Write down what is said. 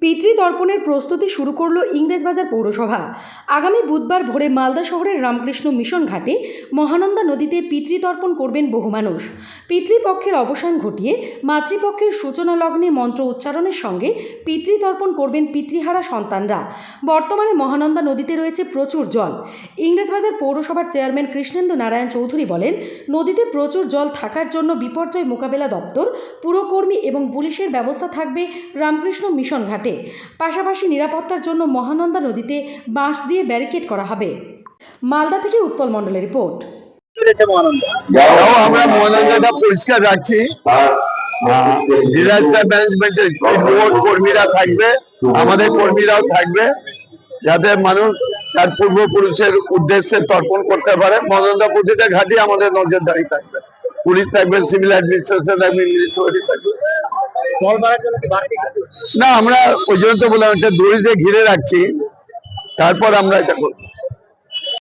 পিতৃতর্পণের প্রস্তুতি শুরু করল ইংরেজবাজার পৌরসভা। আগামী বুধবার ভোরে মালদা শহরের রামকৃষ্ণ মিশন ঘাটে মহানন্দা নদীতে পিতৃতর্পণ করবেন বহু মানুষ। পিতৃপক্ষের অবসান ঘটিয়ে মাতৃপক্ষের সূচনা লগ্নে মন্ত্র উচ্চারণের সঙ্গে পিতৃতর্পণ করবেন পিতৃহারা সন্তানরা। বর্তমানে মহানন্দা নদীতে রয়েছে প্রচুর জল। ইংরেজবাজার পৌরসভার চেয়ারম্যান কৃষ্ণেন্দু নারায়ণ চৌধুরী বলেন, নদীতে প্রচুর জল থাকার জন্য বিপর্যয় মোকাবেলা দপ্তর, পুরকর্মী এবং পুলিশের ব্যবস্থা থাকবে রামকৃষ্ণ মিশন ঘাটে। পাশাপাশি নিরাপত্তার জন্য মহানন্দা নদীতে বাঁশ দিয়ে ব্যারিকেড করা হবে। মালদা থেকে উৎপল মণ্ডলের রিপোর্ট। আমরা মহানন্দাটা পরিষ্কার রাখছি। ডিজাস্টার ম্যানেজমেন্টের কর্মীরা থাকবে, আমাদের কর্মীরাও থাকবে, যাতে মানুষ তার পূর্বপুরুষের উদ্দেশ্যে তর্পণ করতে পারে। মহানন্দা প্রতিটা ঘাটে আমাদের নজরদারি থাকবে, পুলিশ থাকবে, সিভিল অ্যাডমিনিস্ট্রেশন থাকবে, মিলিটারি থাকবে। না, আমরা ওই জন্য তো বললাম, একটা দড়ি দিয়ে ঘিরে রাখছি, তারপর আমরা এটা করবো।